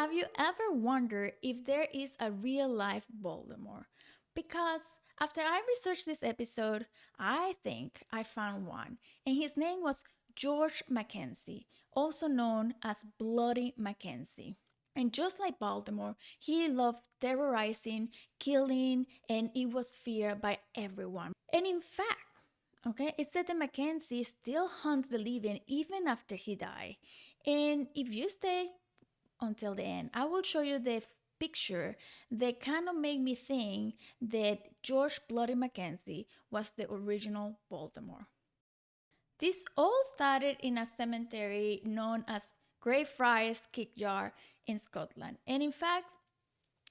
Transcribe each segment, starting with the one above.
Have you ever wondered if there is a real life Voldemort? Because after I researched this episode, I think I found one, and his name was George Mackenzie, also known as Bloody Mackenzie. And just like Baltimore, he loved terrorizing, killing, and it was feared by everyone. And in fact, it said that Mackenzie still hunts the living even after he died. And if you stay until the end, I will show you the picture that kind of made me think that George Bloody Mackenzie was the original Baltimore. This all started in a cemetery known as Greyfriars Kirkyard in Scotland. And in fact,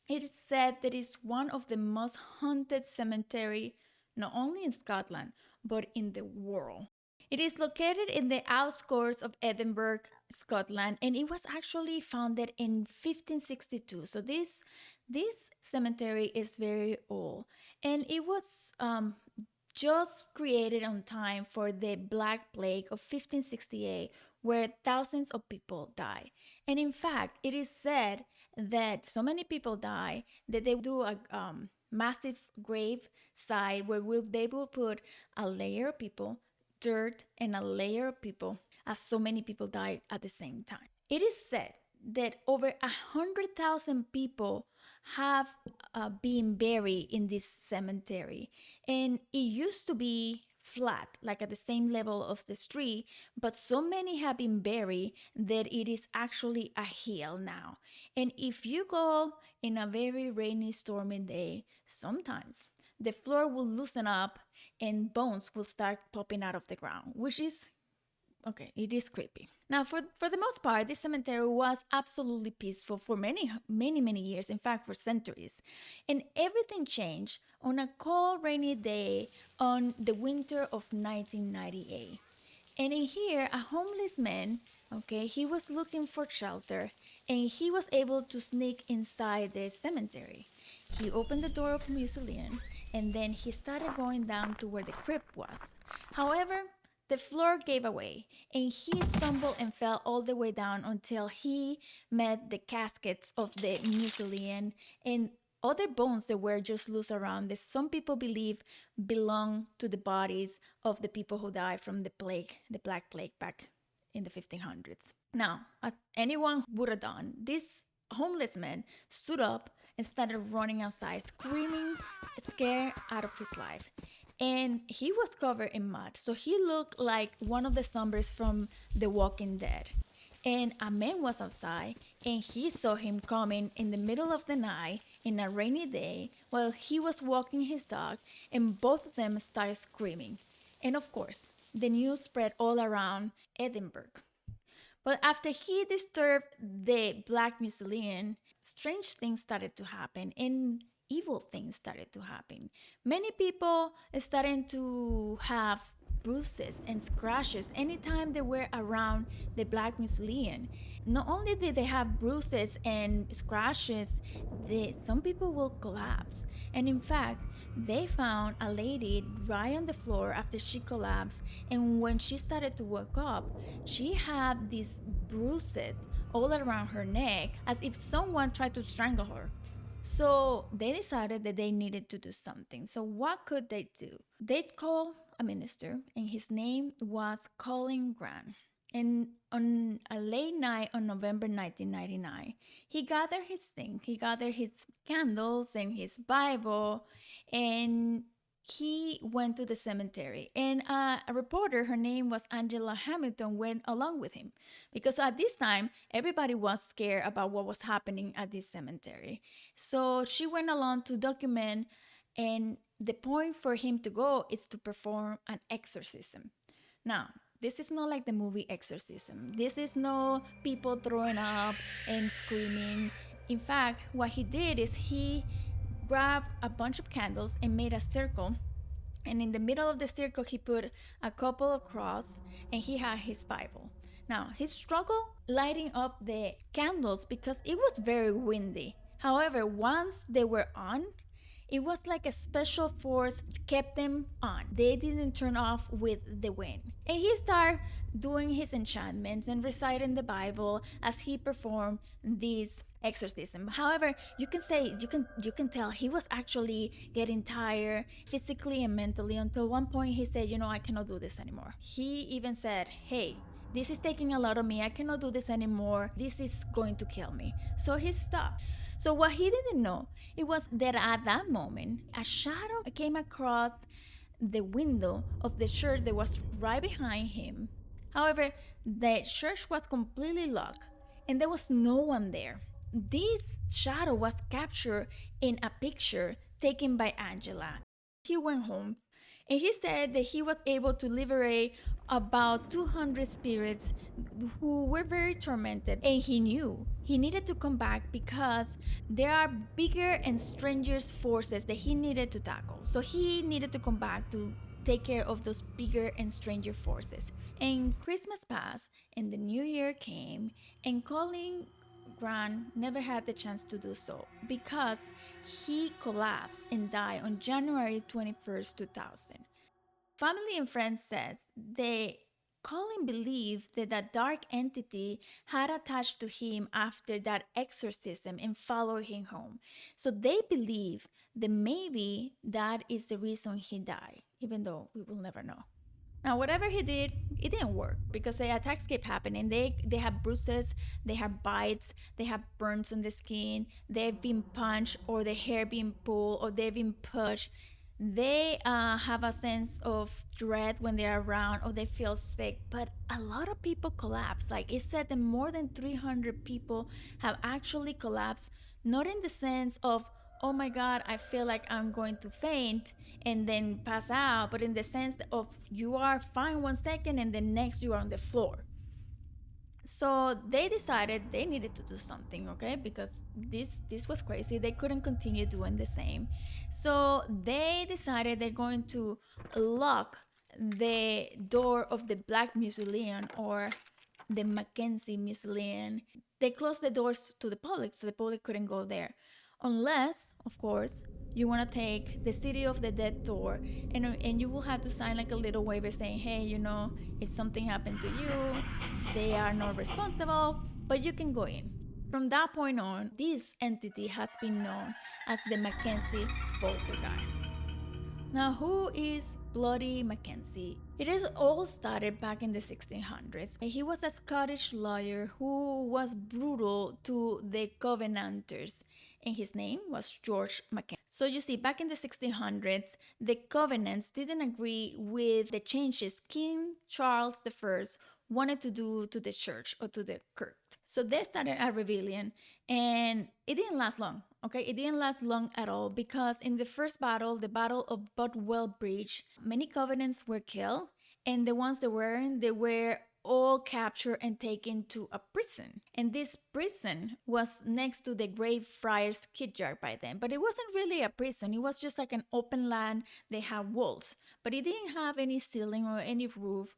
it is said that it's one of the most haunted cemetery not only in Scotland, but in the world. It is located in the outskirts of Edinburgh, Scotland, and it was actually founded in 1562. So this cemetery is very old, and it was just created on time for the Black Plague of 1568, where thousands of people died. And in fact, it is said that so many people die that they do a massive grave site where they will put a layer of people, dirt, and a layer of people, as so many people died at the same time. It is said that over 100,000 people have been buried in this cemetery, and it used to be flat, like at the same level of the street, but so many have been buried that it is actually a hill now. And if you go in a very rainy, stormy day, sometimes the floor will loosen up and bones will start popping out of the ground, which is it is creepy. Now, for the most part, this cemetery was absolutely peaceful for many, many, many years, in fact, for centuries. And everything changed on a cold, rainy day on the winter of 1998. And in here, a homeless man, he was looking for shelter, and he was able to sneak inside the cemetery. He opened the door of the mausoleum, and then he started going down to where the crypt was. However, the floor gave away, and he stumbled and fell all the way down until he met the caskets of the mausoleum and other bones that were just loose around that some people believe belong to the bodies of the people who died from the plague, the Black Plague back in the 1500s. Now, as anyone would have done, this homeless man stood up and started running outside, screaming, scared out of his life. And he was covered in mud, so he looked like one of the zombies from The Walking Dead. And a man was outside, and he saw him coming in the middle of the night in a rainy day while he was walking his dog, and both of them started screaming. And of course, the news spread all around Edinburgh. But after he disturbed the Black Mausoleum, strange things started to happen, and evil things started to happen. Many people started to have bruises and scratches anytime they were around the Black Mausoleum. Not only did they have bruises and scratches, some people will collapse. And in fact, they found a lady right on the floor after she collapsed, and when she started to wake up, she had these bruises all around her neck as if someone tried to strangle her. So they decided that they needed to do something. So what could they do? They'd call a minister, and his name was Colin Grant. And on a late night on November 1999, he gathered his thing. He gathered his candles and his Bible, and he went to the cemetery. And a reporter, her name was Angela Hamilton, went along with him. Because at this time, everybody was scared about what was happening at this cemetery. So she went along to document, and the point for him to go is to perform an exorcism. Now, this is not like the movie Exorcism. This is no people throwing up and screaming. In fact, what he did is he grabbed a bunch of candles and made a circle. And in the middle of the circle, he put a couple of crosses, and he had his Bible. Now, he struggled lighting up the candles because it was very windy. However, once they were on, It was like a special force kept them on. They didn't turn off with the wind. And he started doing his enchantments and reciting the Bible as he performed this exorcism. However, you can tell he was actually getting tired physically and mentally until one point he said, I cannot do this anymore. He even said, "Hey, this is taking a lot of me. I cannot do this anymore. This is going to kill me." So he stopped. So what he didn't know, it was that at that moment, a shadow came across the window of the church that was right behind him. However, the church was completely locked and there was no one there. This shadow was captured in a picture taken by Angela. He went home and he said that he was able to liberate about 200 spirits who were very tormented. And he knew he needed to come back because there are bigger and stranger forces that he needed to tackle. So he needed to come back to take care of those bigger and stranger forces. And Christmas passed and the new year came, and Colin Grant never had the chance to do so because he collapsed and died on January 21st, 2000. Family and friends said they Colin believed that a dark entity had attached to him after that exorcism and followed him home. So they believe that maybe that is the reason he died, even though we will never know. Now, whatever he did, it didn't work because the attacks kept happening. They have bruises, they have bites, they have burns on the skin, they've been punched, or their hair being pulled, or they've been pushed. They have a sense of dread when they're around, or they feel sick. But a lot of people collapse. Like it said that more than 300 people have actually collapsed, not in the sense of, oh my God, I feel like I'm going to faint and then pass out, but in the sense of you are fine 1 second and then next you are on the floor. So they decided they needed to do something, okay, because this was crazy. They couldn't continue doing the same. So they decided they're going to lock the door of the Black Mausoleum, or the Mackenzie Mausoleum. They closed the doors to the public so the public couldn't go there, unless, of course, you want to take the City of the Dead tour, and you will have to sign like a little waiver saying, hey, if something happened to you, they are not responsible, but you can go in. From that point on, this entity has been known as the Mackenzie Poltergeist. Now, who is Bloody Mackenzie? It is all started back in the 1600s. He was a Scottish lawyer who was brutal to the Covenanters, and his name was George Mackenzie. So you see, back in the 1600s, the Covenants didn't agree with the changes King Charles I wanted to do to the church or to the kirk. So they started a rebellion, and it didn't last long. Okay, it didn't last long at all because in the first battle, the Battle of Bothwell Bridge, many Covenants were killed, and the ones that weren't, they were all captured and taken to a prison. And this prison was next to the Greyfriars Kirkyard by then. But it wasn't really a prison, it was just like an open land. They had walls, but it didn't have any ceiling or any roof.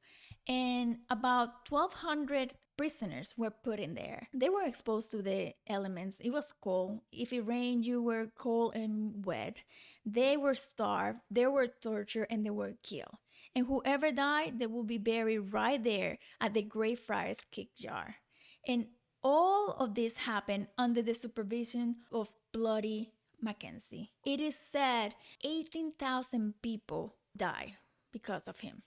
And about 1,200 prisoners were put in there. They were exposed to the elements. It was cold. If it rained, you were cold and wet. They were starved, they were tortured, and they were killed. And whoever died, they will be buried right there at the Greyfriars Kirkyard. And all of this happened under the supervision of Bloody Mackenzie. It is said 18,000 people died because of him.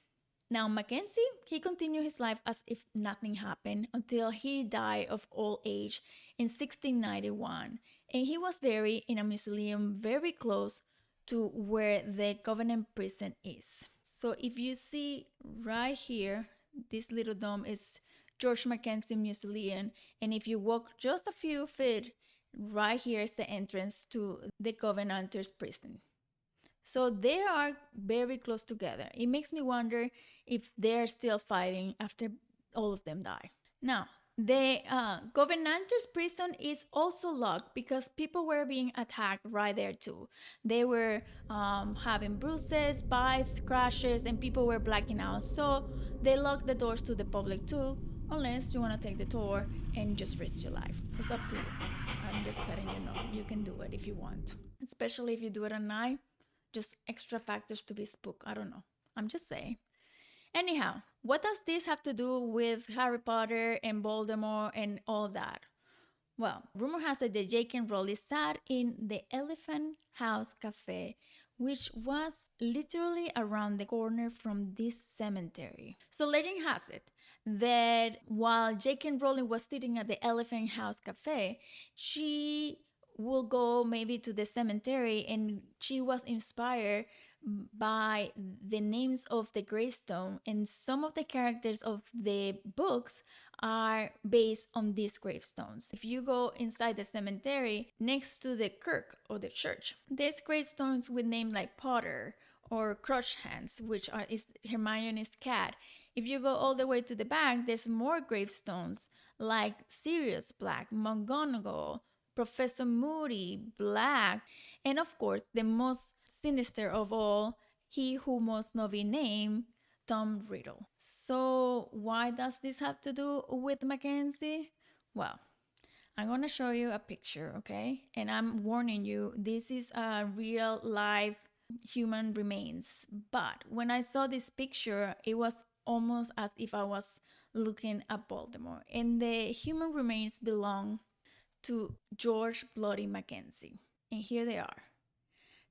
Now, Mackenzie, he continued his life as if nothing happened until he died of old age in 1691. And he was buried in a mausoleum very close to where the Covenant prison is. So if you see right here, this little dome is George Mackenzie Mausoleum. And if you walk just a few feet, right here is the entrance to the Covenanters prison. So they are very close together. It makes me wonder if they're still fighting after all of them die. Now, the Covenanters prison is also locked because people were being attacked right there too. They were having bruises, bites, crashes, and people were blacking out. So they locked the doors to the public too, unless you want to take the tour and just risk your life. It's up to you. I'm just letting you know you can do it if you want, especially if you do it at night. Just extra factors to be spooked. I don't know. I'm just saying. Anyhow, what does this have to do with Harry Potter and Voldemort and all that? Well, rumor has it that J.K. Rowling sat in the Elephant House Cafe, which was literally around the corner from this cemetery. So legend has it that while J.K. Rowling was sitting at the Elephant House Cafe, she will go maybe to the cemetery, and she was inspired by the names of the gravestone, and some of the characters of the books are based on these gravestones. If you go inside the cemetery next to the kirk or the church, there's gravestones with names like Potter or Crookshanks, which is Hermione's cat. If you go all the way to the back, there's more gravestones like Sirius Black, McGonagall, Professor Moody, Black, and of course, the most sinister of all, he who must not be named, Tom Riddle. So why does this have to do with Mackenzie? Well, I'm gonna show you a picture, okay? And I'm warning you, this is a real life human remains. But when I saw this picture, it was almost as if I was looking at Voldemort. And the human remains belong to George Bloody Mackenzie. And here they are.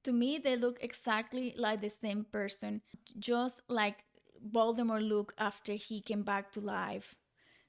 To me, they look exactly like the same person, just like Voldemort looked after he came back to life.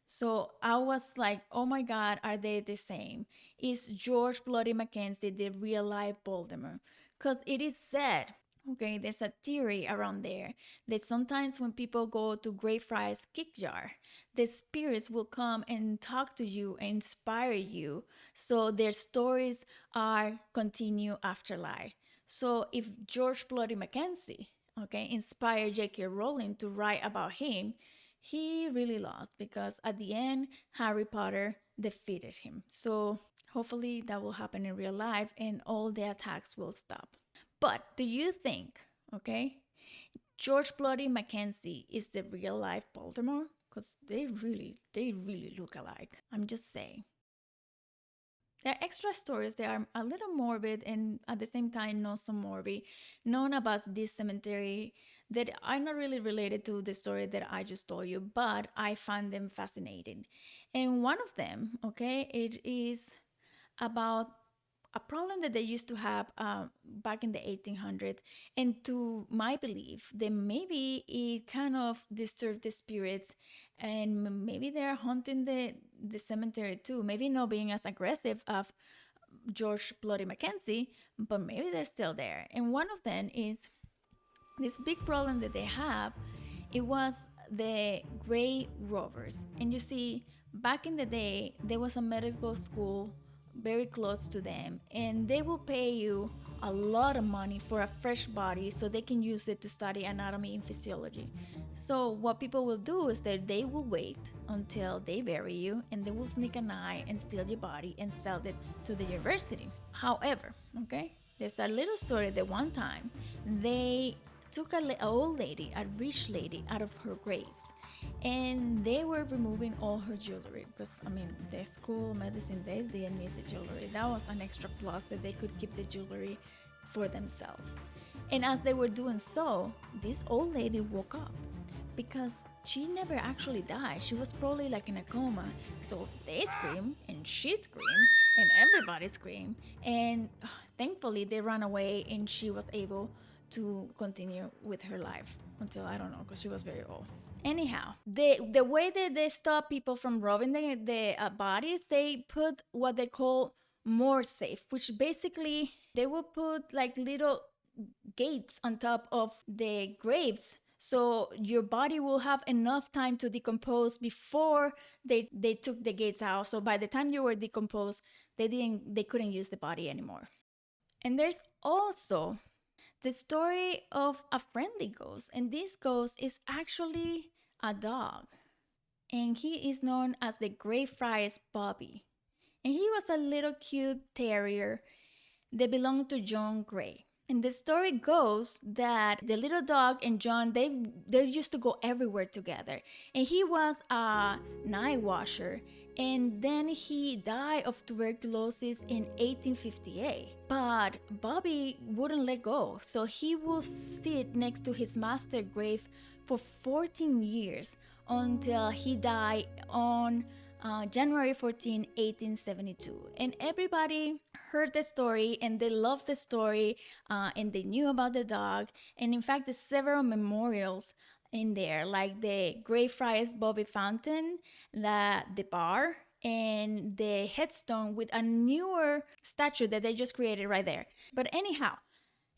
So I was like, oh my God, are they the same? Is George Bloody Mackenzie the real life Voldemort? Because it is said, okay, there's a theory around there that sometimes when people go to Greyfriars Kirkyard, the spirits will come and talk to you and inspire you. So their stories are continue afterlife. So if George Bloody Mackenzie, okay, inspired J.K. Rowling to write about him, he really lost because at the end, Harry Potter defeated him. So hopefully that will happen in real life and all the attacks will stop. But do you think, okay, George Bloody Mackenzie is the real life Voldemort? Because they really look alike. I'm just saying. There are extra stories that are a little morbid and at the same time not so morbid, known about this cemetery that are not really related to the story that I just told you, but I find them fascinating. And one of them, okay, it is about a problem that they used to have back in the 1800s, and to my belief that maybe it kind of disturbed the spirits, and maybe they're haunting the cemetery too, maybe not being as aggressive of George Bloody Mackenzie, but maybe they're still there. And one of them is this big problem that they have. It was the Grey Rovers. And you see, back in the day, there was a medical school very close to them, and they will pay you a lot of money for a fresh body so they can use it to study anatomy and physiology. So what people will do is that they will wait until they bury you, and they will sneak an eye and steal your body and sell it to the university. However, okay, there's a little story that one time they took an old lady, a rich lady, out of her grave, and they were removing all her jewelry because the school medicine, they didn't need the jewelry. That was an extra plus that they could keep the jewelry for themselves. And as they were doing so, this old lady woke up because she never actually died. She was probably like in a coma. So they screamed and she screamed and everybody screamed, and thankfully they ran away and she was able to continue with her life until, I don't know, because she was very old. Anyhow, the way that they stop people from robbing the bodies, they put what they call more safe, which basically they will put like little gates on top of the graves, so your body will have enough time to decompose before they took the gates out. So by the time you were decomposed, they couldn't use the body anymore. And there's also the story of a friendly ghost, and this ghost is actually a dog, and he is known as the Greyfriars Bobby, and he was a little cute terrier that belonged to John Grey. And the story goes that the little dog and John, they used to go everywhere together. And he was a night watcher. And then he died of tuberculosis in 1858. But Bobby wouldn't let go. So he will sit next to his master grave for 14 years until he died on January 14, 1872. And everybody heard the story and they loved the story, and they knew about the dog. And in fact, there's several memorials in there, like the Greyfriars Bobby Fountain, the bar, and the headstone with a newer statue that they just created right there. But anyhow,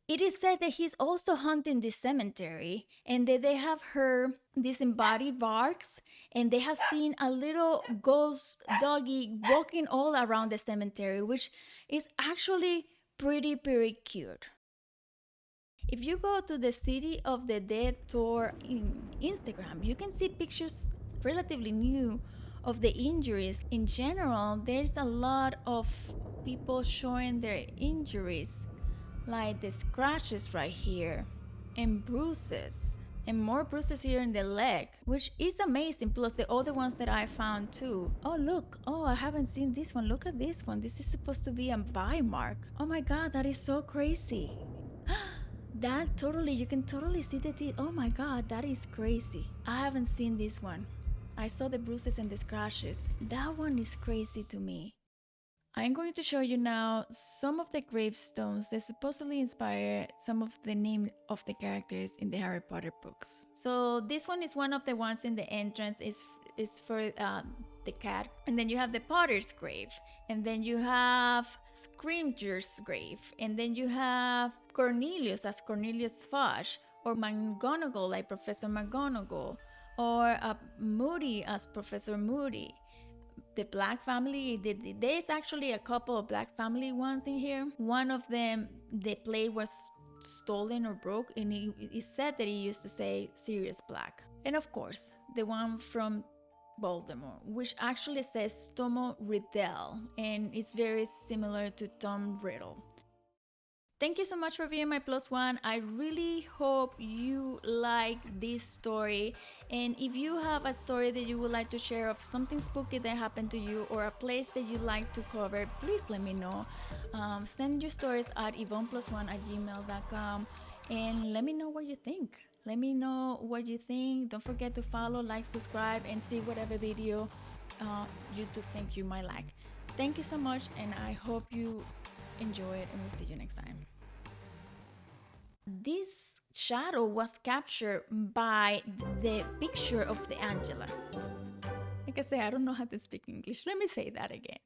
it is said that he's also haunting this cemetery and that they have heard disembodied barks and they have seen a little ghost doggy walking all around the cemetery, which is actually pretty cute. If you go to the City of the Dead tour in Instagram, you can see pictures relatively new of the injuries. In general, there's a lot of people showing their injuries, like the scratches right here and bruises and more bruises here in the leg, which is amazing, plus the other ones that I found too. Oh look, oh, I haven't seen this one. Look at this one. This is supposed to be a bite mark. Oh my god, that is so crazy. That totally, you can totally see the teeth. Oh my god, that is crazy. I haven't seen this one. I saw the bruises and the scratches. That one is crazy to me. I'm going to show you now some of the gravestones that supposedly inspire some of the name of the characters in the Harry Potter books. So this one is one of the ones in the entrance. Is for the cat, and then you have the Potter's grave, and then you have Scrimgeour's grave, and then you have Cornelius as Cornelius Fudge, or McGonagall like Professor McGonagall, or Moody as Professor Moody. The Black family, there's actually a couple of Black family ones in here. One of them, the plate was stolen or broke, and it said that he used to say Sirius Black. And of course, the one from Voldemort, which actually says Tomo Riddle, and it's very similar to Tom Riddle. Thank you so much for being my plus one. I really hope you like this story. And if you have a story that you would like to share of something spooky that happened to you or a place that you'd like to cover, please let me know. Send your stories at IvonnePlusOne@gmail.com and let me know what you think. Let me know what you think. Don't forget to follow, like, subscribe, and see whatever video you think you might like. Thank you so much, and I hope you enjoy it, and we'll see you next time. This shadow was captured by the picture of the Angela. Like I say, I don't know how to speak English. Let me say that again.